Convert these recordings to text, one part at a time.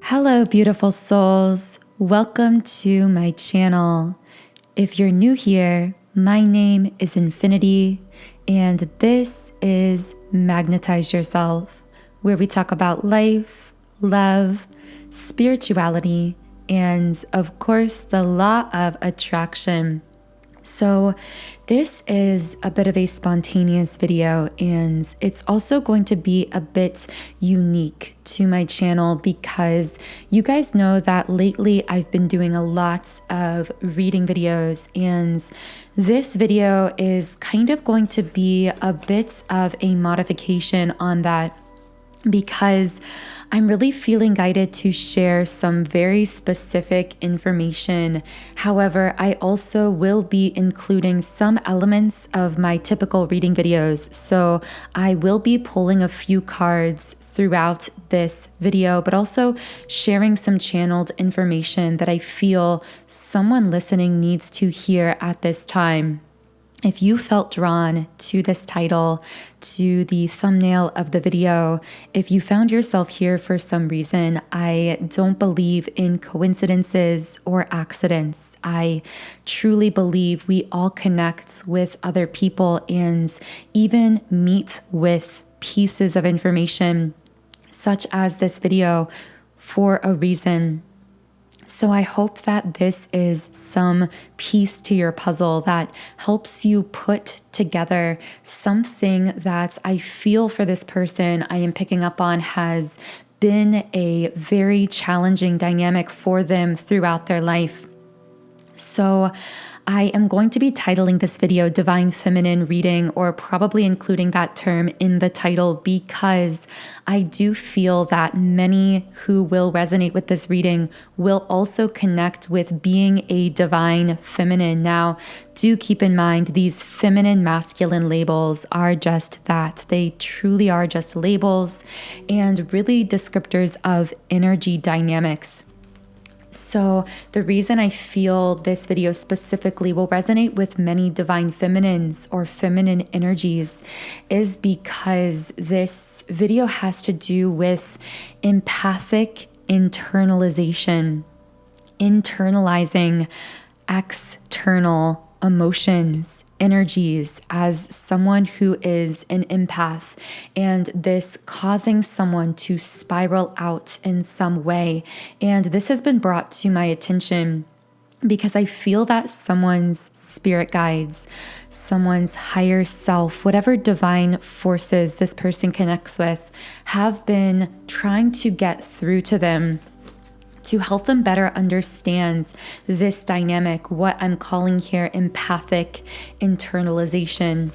Hello, beautiful souls. Welcome to my channel. If you're new here, my name is Infinity, and this is Magnetize Yourself, where we talk about life, love, spirituality, and of course, the law of attraction. So this is a bit of a spontaneous video, and it's also going to be a bit unique to my channel because you guys know that lately I've been doing a lot of reading videos, and this video is kind of going to be a bit of a modification on that because I'm really feeling guided to share some very specific information. However, I also will be including some elements of my typical reading videos. So I will be pulling a few cards throughout this video, but also sharing some channeled information that I feel someone listening needs to hear at this time. If you felt drawn to this title, to the thumbnail of the video, if you found yourself here for some reason, I don't believe in coincidences or accidents. I truly believe we all connect with other people and even meet with pieces of information, such as this video, for a reason. So I hope that this is some piece to your puzzle that helps you put together something that I feel for this person I am picking up on has been a very challenging dynamic for them throughout their life. So I am going to be titling this video Divine Feminine Reading, or probably including that term in the title, because I do feel that many who will resonate with this reading will also connect with being a divine feminine. Now, do keep in mind these feminine masculine labels are just that. They truly are just labels and really descriptors of energy dynamics. So the reason I feel this video specifically will resonate with many divine feminines or feminine energies is because this video has to do with empathic internalization, internalizing external emotions, energies as someone who is an empath, and this causing someone to spiral out in some way. And this has been brought to my attention because I feel that someone's spirit guides, someone's higher self, whatever divine forces this person connects with, have been trying to get through to them to help them better understand this dynamic, what I'm calling here empathic internalization,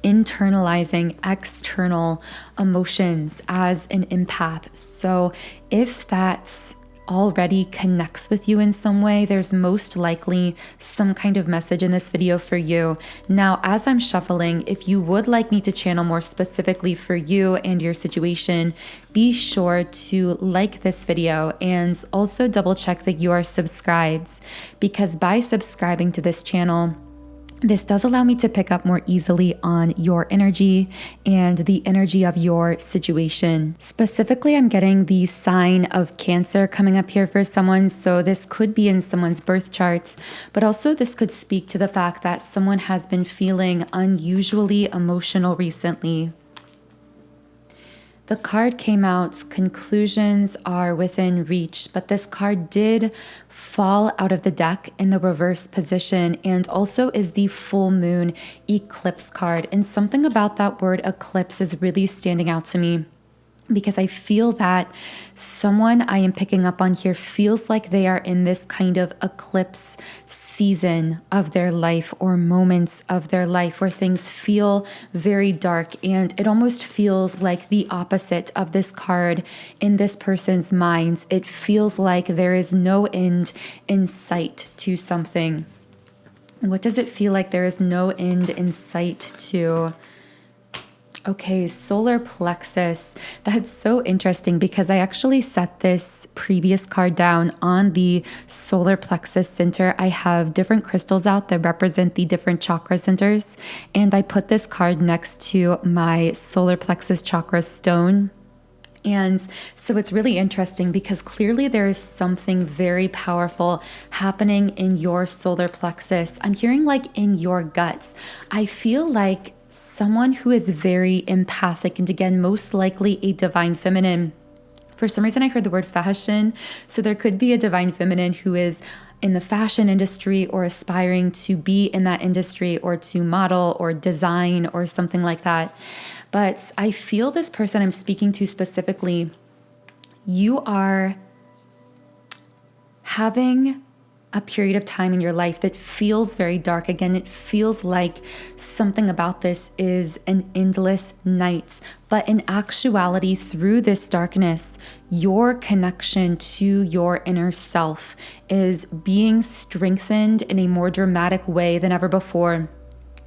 internalizing external emotions as an empath. So if that's already connects with you in some way, there's most likely some kind of message in this video for you. Now, as I'm shuffling, if you would like me to channel more specifically for you and your situation, be sure to like this video and also double check that you are subscribed, because by subscribing to this channel, this does allow me to pick up more easily on your energy and the energy of your situation. Specifically, I'm getting the sign of Cancer coming up here for someone. So this could be in someone's birth chart, but also this could speak to the fact that someone has been feeling unusually emotional recently. The card came out, conclusions are within reach, but this card did fall out of the deck in the reverse position and also is the full moon eclipse card. And something about that word eclipse is really standing out to me, because I feel that someone I am picking up on here feels like they are in this kind of eclipse season of their life or moments of their life where things feel very dark, and it almost feels like the opposite of this card in this person's minds. It feels like there is no end in sight to something. What does it feel like there is no end in sight to? Okay, solar plexus. That's so interesting because I actually set this previous card down on the solar plexus center. I have different crystals out that represent the different chakra centers, and I put this card next to my solar plexus chakra stone. And so it's really interesting because clearly there is something very powerful happening in your solar plexus. I'm hearing like in your guts. I feel like someone who is very empathic, and again, most likely a divine feminine. For some reason, I heard the word fashion. So there could be a divine feminine who is in the fashion industry or aspiring to be in that industry or to model or design or something like that. But I feel this person I'm speaking to specifically, you are having a period of time in your life that feels very dark. Again, it feels like something about this is an endless night. But in actuality, through this darkness, your connection to your inner self is being strengthened in a more dramatic way than ever before.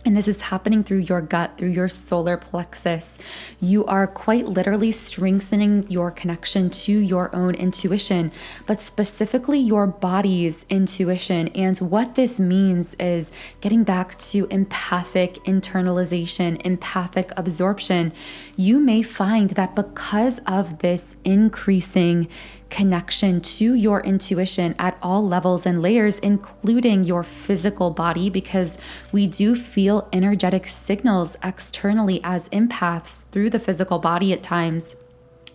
And this is happening through your gut, through your solar plexus. You are quite literally strengthening your connection to your own intuition, but specifically your body's intuition. And what this means is getting back to empathic internalization, empathic absorption. You may find that because of this increasing connection to your intuition at all levels and layers, including your physical body, because we do feel energetic signals externally as empaths through the physical body at times.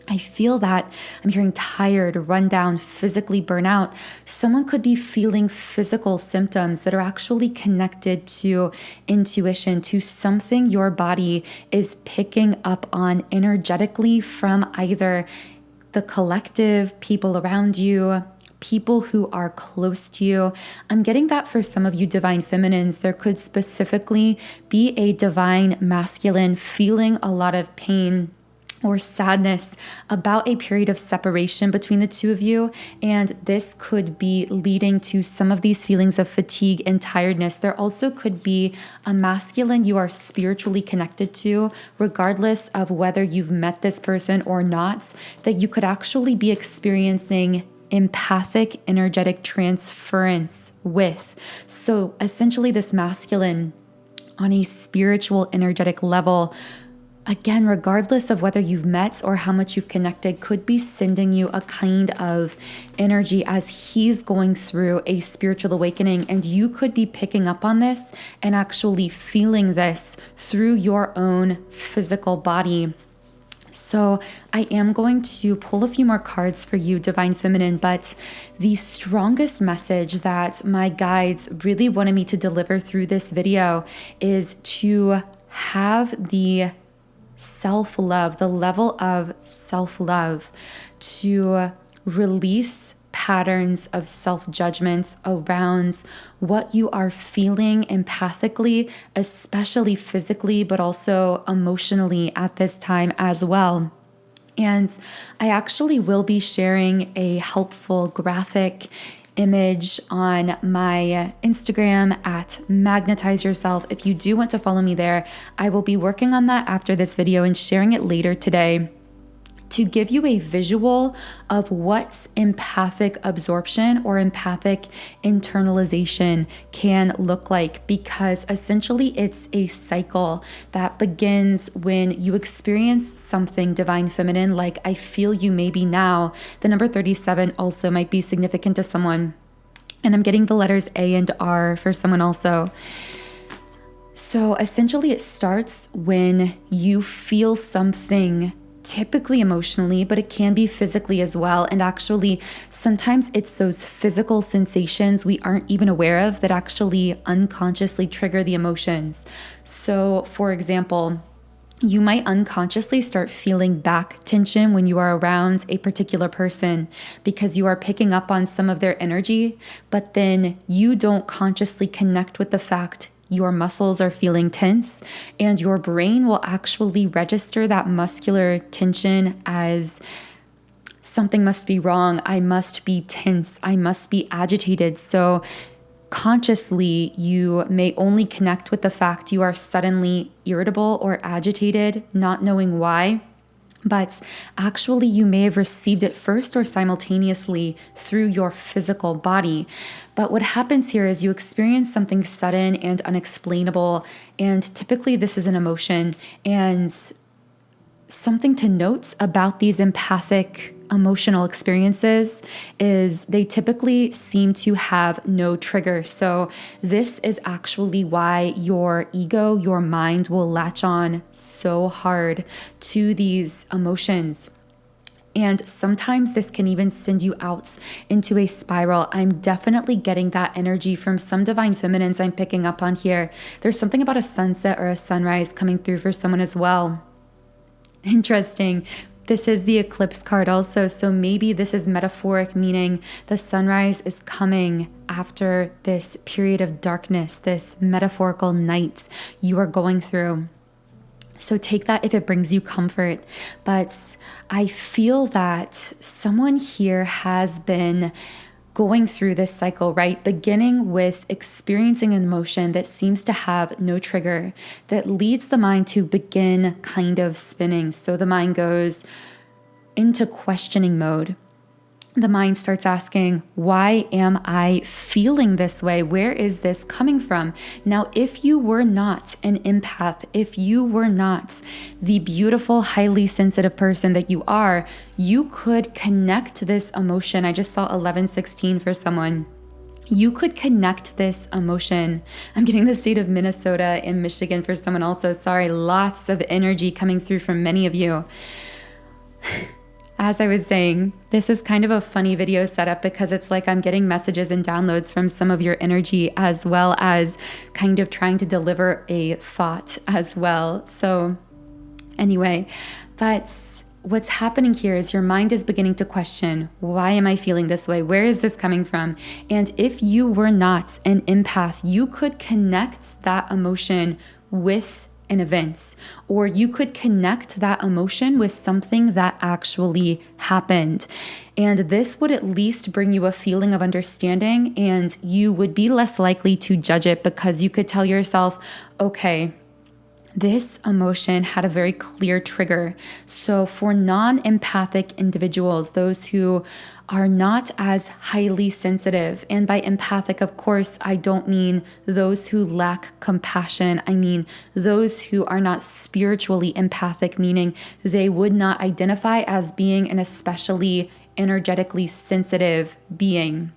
I feel that I'm hearing tired, run down, physically burnout. Someone could be feeling physical symptoms that are actually connected to intuition, to something your body is picking up on energetically from either the collective, people around you, people who are close to you. I'm getting that for some of you divine feminines, there could specifically be a divine masculine feeling a lot of pain or sadness about a period of separation between the two of you. And this could be leading to some of these feelings of fatigue and tiredness. There also could be a masculine you are spiritually connected to, regardless of whether you've met this person or not, that you could actually be experiencing empathic energetic transference with. So essentially this masculine on a spiritual energetic level, again, regardless of whether you've met or how much you've connected, could be sending you a kind of energy as he's going through a spiritual awakening. And you could be picking up on this and actually feeling this through your own physical body. So I am going to pull a few more cards for you, Divine Feminine, but the strongest message that my guides really wanted me to deliver through this video is to have the self-love, the level of self-love, to release patterns of self-judgments around what you are feeling empathically, especially physically, but also emotionally at this time as well. And I actually will be sharing a helpful graphic image on my Instagram at Magnetize Yourself. If you do want to follow me there, I will be working on that after this video and sharing it later today to give you a visual of what empathic absorption or empathic internalization can look like, because essentially it's a cycle that begins when you experience something divine feminine, like I feel you maybe now. The number 37 also might be significant to someone. And I'm getting the letters A and R for someone also. So essentially it starts when you feel something, typically emotionally, but it can be physically as well. And actually, sometimes it's those physical sensations we aren't even aware of that actually unconsciously trigger the emotions. So for example, you might unconsciously start feeling back tension when you are around a particular person because you are picking up on some of their energy, but then you don't consciously connect with the fact your muscles are feeling tense, and your brain will actually register that muscular tension as something must be wrong. I must be tense. I must be agitated. So consciously, you may only connect with the fact you are suddenly irritable or agitated, not knowing why. But actually, you may have received it first or simultaneously through your physical body. But what happens here is you experience something sudden and unexplainable, and typically this is an emotion. And something to note about these empathic emotional experiences is they typically seem to have no trigger. So this is actually why your ego, your mind will latch on so hard to these emotions. And sometimes this can even send you out into a spiral. I'm definitely getting that energy from some divine feminines I'm picking up on here. There's something about a sunset or a sunrise coming through for someone as well. Interesting. This is the eclipse card also. So maybe this is metaphoric, meaning the sunrise is coming after this period of darkness, this metaphorical night you are going through. So take that if it brings you comfort. But I feel that someone here has been going through this cycle, right? Beginning with experiencing an emotion that seems to have no trigger, that leads the mind to begin kind of spinning. So the mind goes into questioning mode. The mind starts asking, why am I feeling this way? Where is this coming from? Now, if you were not an empath, if you were not the beautiful, highly sensitive person that you are, you could connect this emotion. I just saw 11:16 for someone. You could connect this emotion. I'm getting the state of Minnesota and Michigan for someone also. Sorry, lots of energy coming through from many of you. As I was saying, this is kind of a funny video setup because it's like I'm getting messages and downloads from some of your energy as well as kind of trying to deliver a thought as well. So anyway, but what's happening here is your mind is beginning to question, why am I feeling this way? Where is this coming from? And if you were not an empath, you could connect that emotion with an event, or you could connect that emotion with something that actually happened. And this would at least bring you a feeling of understanding, and you would be less likely to judge it because you could tell yourself, okay, this emotion had a very clear trigger. So for non-empathic individuals, those who are not as highly sensitive, and by empathic, of course, I don't mean those who lack compassion. I mean those who are not spiritually empathic, meaning they would not identify as being an especially energetically sensitive being.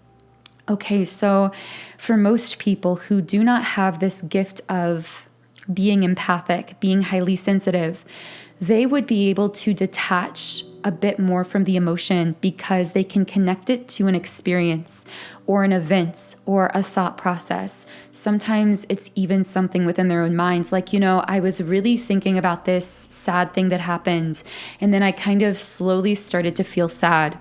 Okay, so for most people who do not have this gift of being empathic, being highly sensitive, they would be able to detach a bit more from the emotion because they can connect it to an experience or an event or a thought process. Sometimes it's even something within their own minds. Like, I was really thinking about this sad thing that happened, and then I kind of slowly started to feel sad.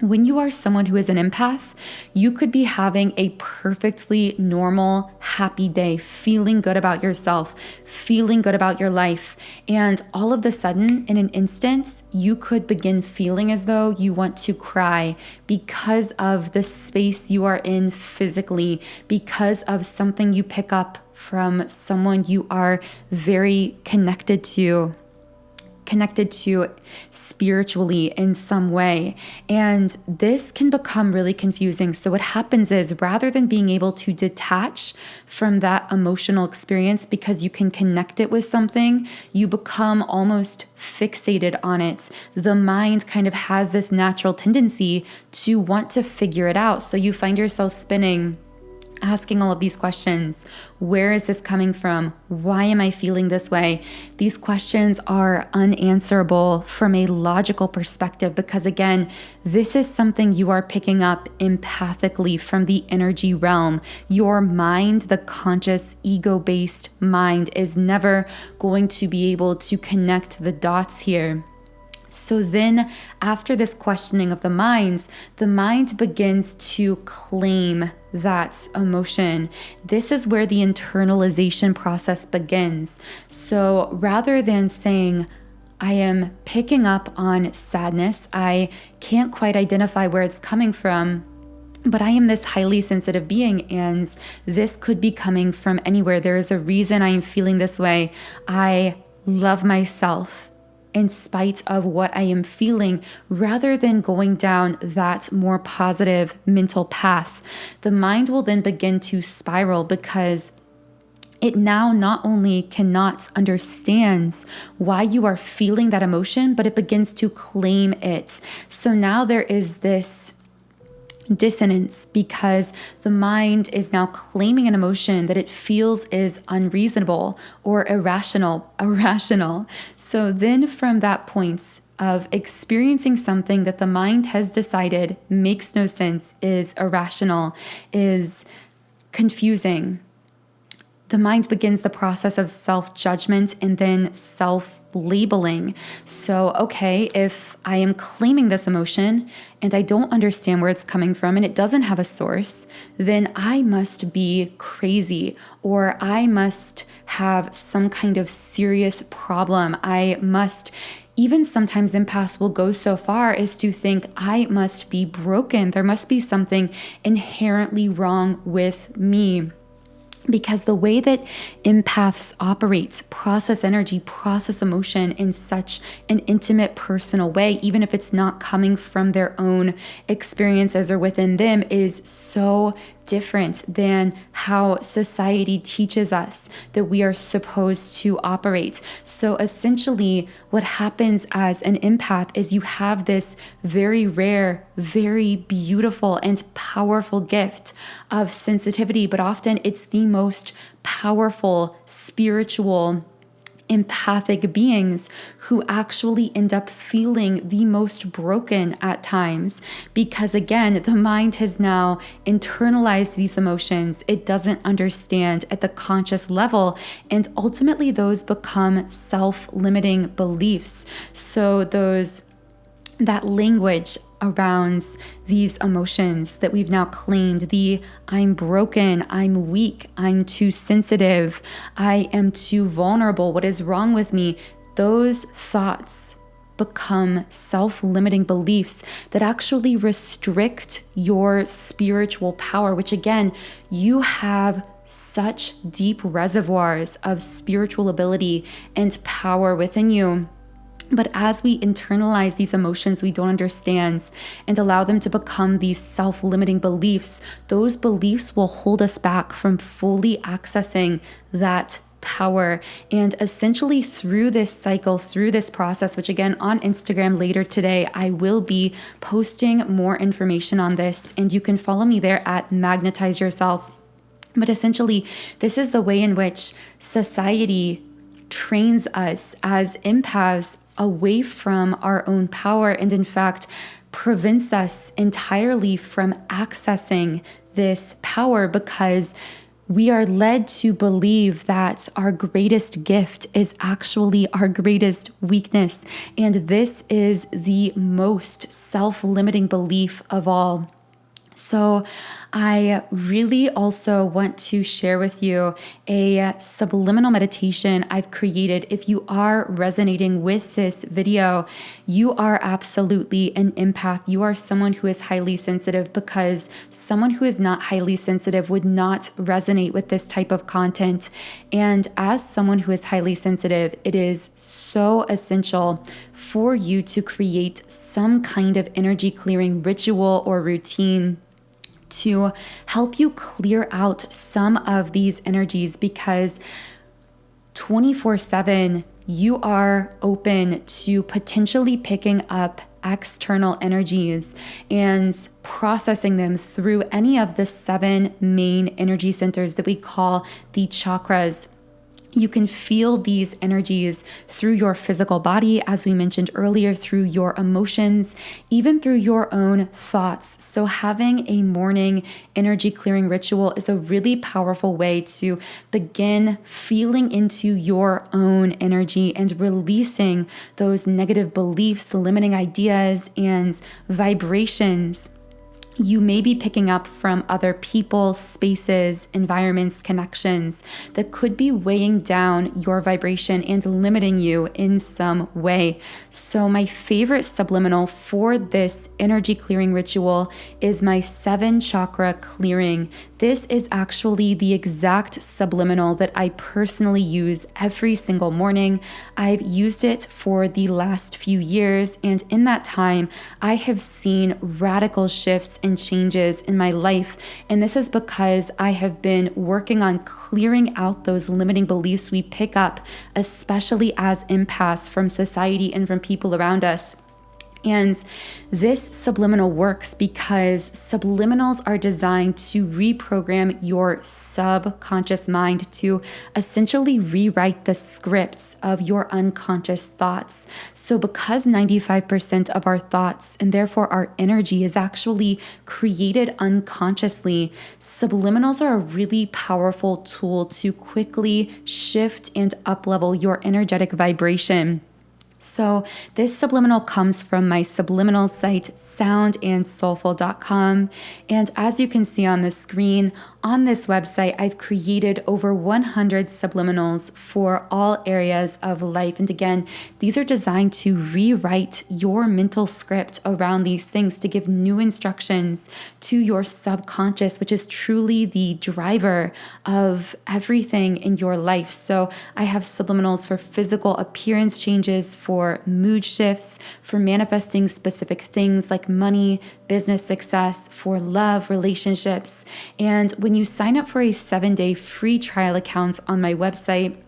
When you are someone who is an empath, you could be having a perfectly normal, happy day, feeling good about yourself, feeling good about your life. And all of a sudden, in an instant, you could begin feeling as though you want to cry because of the space you are in physically, because of something you pick up from someone you are very connected to spiritually in some way. And this can become really confusing. So what happens is, rather than being able to detach from that emotional experience because you can connect it with something, you become almost fixated on it. The mind kind of has this natural tendency to want to figure it out. So you find yourself spinning, asking all of these questions. Where is this coming from? Why am I feeling this way? These questions are unanswerable from a logical perspective because, again, this is something you are picking up empathically from the energy realm. Your mind, the conscious, ego-based mind, is never going to be able to connect the dots here. So then after this questioning of the mind begins to claim that emotion. This is where the internalization process begins. So rather than saying, I am picking up on sadness, I can't quite identify where it's coming from, but I am this highly sensitive being, and this could be coming from anywhere. There is a reason I am feeling this way. I love myself in spite of what I am feeling. Rather than going down that more positive mental path, the mind will then begin to spiral because it now not only cannot understand why you are feeling that emotion, but it begins to claim it. So now there is this dissonance because the mind is now claiming an emotion that it feels is unreasonable or irrational. So then from that point of experiencing something that the mind has decided makes no sense, is irrational, is confusing, the mind begins the process of self-judgment and then self-labeling. So, okay, if I am claiming this emotion and I don't understand where it's coming from and it doesn't have a source, then I must be crazy, or I must have some kind of serious problem. Even sometimes empaths will go so far as to think I must be broken. There must be something inherently wrong with me. Because the way that empaths operate, process energy, process emotion in such an intimate, personal way, even if it's not coming from their own experiences or within them, is so different than how society teaches us that we are supposed to operate. So essentially, what happens as an empath is you have this very rare, very beautiful and powerful gift of sensitivity, but often it's the most powerful, spiritual, empathic beings who actually end up feeling the most broken at times, because again, the mind has now internalized these emotions. It doesn't understand at the conscious level, and ultimately those become self-limiting beliefs. So that language around these emotions that we've now claimed, the I'm broken, I'm weak, I'm too sensitive, I am too vulnerable, what is wrong with me? Those thoughts become self-limiting beliefs that actually restrict your spiritual power, which again, you have such deep reservoirs of spiritual ability and power within you. But as we internalize these emotions we don't understand and allow them to become these self-limiting beliefs, those beliefs will hold us back from fully accessing that power. And essentially through this cycle, through this process, which again on Instagram later today, I will be posting more information on this, and you can follow me there at Magnetize Yourself. But essentially, this is the way in which society trains us as empaths away from our own power, and in fact prevents us entirely from accessing this power, because we are led to believe that our greatest gift is actually our greatest weakness. And this is the most self-limiting belief of all. So I really also want to share with you a subliminal meditation I've created. If you are resonating with this video, you are absolutely an empath. You are someone who is highly sensitive, because someone who is not highly sensitive would not resonate with this type of content. And as someone who is highly sensitive, it is so essential for you to create some kind of energy clearing ritual or routine to help you clear out some of these energies, because 24/7 you are open to potentially picking up external energies and processing them through any of the 7 main energy centers that we call the chakras. You can feel these energies through your physical body, as we mentioned earlier, through your emotions, even through your own thoughts. So having a morning energy clearing ritual is a really powerful way to begin feeling into your own energy and releasing those negative beliefs, limiting ideas, and vibrations you may be picking up from other people, spaces, environments, connections that could be weighing down your vibration and limiting you in some way. So my favorite subliminal for this energy clearing ritual is my 7 chakra clearing. This is actually the exact subliminal that I personally use every single morning. I've used it for the last few years, and in that time, I have seen radical shifts and changes in my life. And this is because I have been working on clearing out those limiting beliefs we pick up, especially as empaths, from society and from people around us. And this subliminal works because subliminals are designed to reprogram your subconscious mind, to essentially rewrite the scripts of your unconscious thoughts. So because 95% of our thoughts, and therefore our energy, is actually created unconsciously, subliminals are a really powerful tool to quickly shift and up-level your energetic vibration. So this subliminal comes from my subliminal site, soundandsoulful.com. And as you can see on the screen, on this website, I've created over 100 subliminals for all areas of life. And again, these are designed to rewrite your mental script around these things, to give new instructions to your subconscious, which is truly the driver of everything in your life. So I have subliminals for physical appearance changes, for mood shifts, for manifesting specific things like money, business success, for love, relationships. And when you sign up for a 7-day free trial account on my website,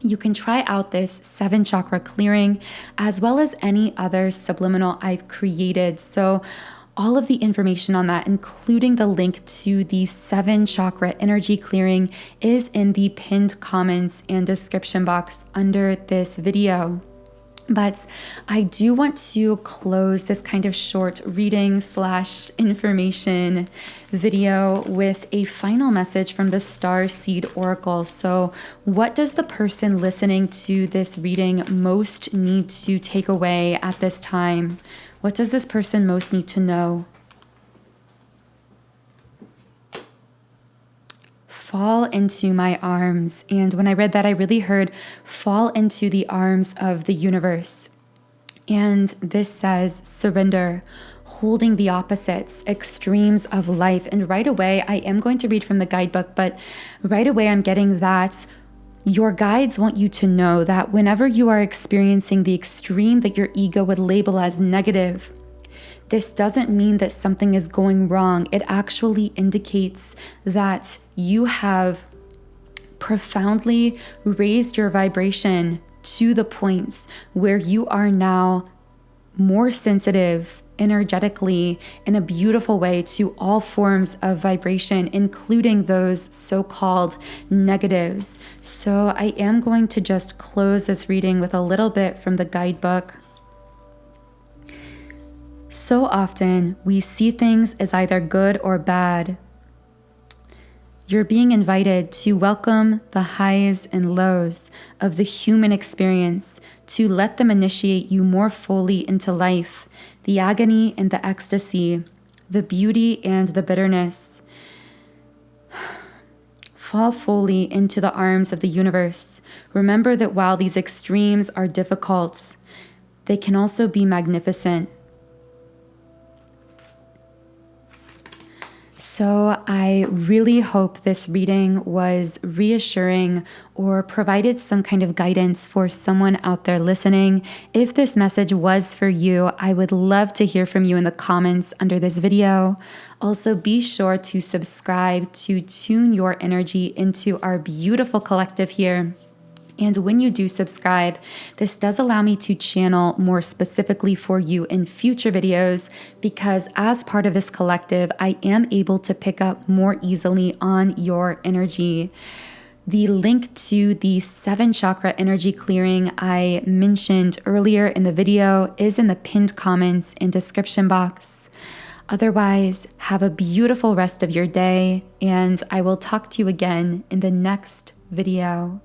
you can try out this 7 chakra clearing, as well as any other subliminal I've created. So all of the information on that, including the link to the 7 chakra energy clearing, is in the pinned comments and description box under this video. But I do want to close this kind of short reading / information video with a final message from the Star Seed Oracle. So what does the person listening to this reading most need to take away at this time? What does this person most need to know? Fall into my arms. And when I read that, I really heard fall into the arms of the universe. And this says surrender, holding the opposites, extremes of life. And right away, I am going to read from the guidebook, but right away I'm getting that your guides want you to know that whenever you are experiencing the extreme that your ego would label as negative, this doesn't mean that something is going wrong. It actually indicates that you have profoundly raised your vibration to the points where you are now more sensitive energetically in a beautiful way to all forms of vibration, including those so-called negatives. So I am going to just close this reading with a little bit from the guidebook. So often we see things as either good or bad. You're being invited to welcome the highs and lows of the human experience, to let them initiate you more fully into life, the agony and the ecstasy, the beauty and the bitterness. Fall fully into the arms of the universe. Remember that while these extremes are difficult, they can also be magnificent. So I really hope this reading was reassuring or provided some kind of guidance for someone out there listening. If this message was for you, I would love to hear from you in the comments under this video. Also, be sure to subscribe to tune your energy into our beautiful collective here. And when you do subscribe, this does allow me to channel more specifically for you in future videos, because as part of this collective, I am able to pick up more easily on your energy. The link to the 7 chakra energy clearing I mentioned earlier in the video is in the pinned comments and description box. Otherwise, have a beautiful rest of your day, and I will talk to you again in the next video.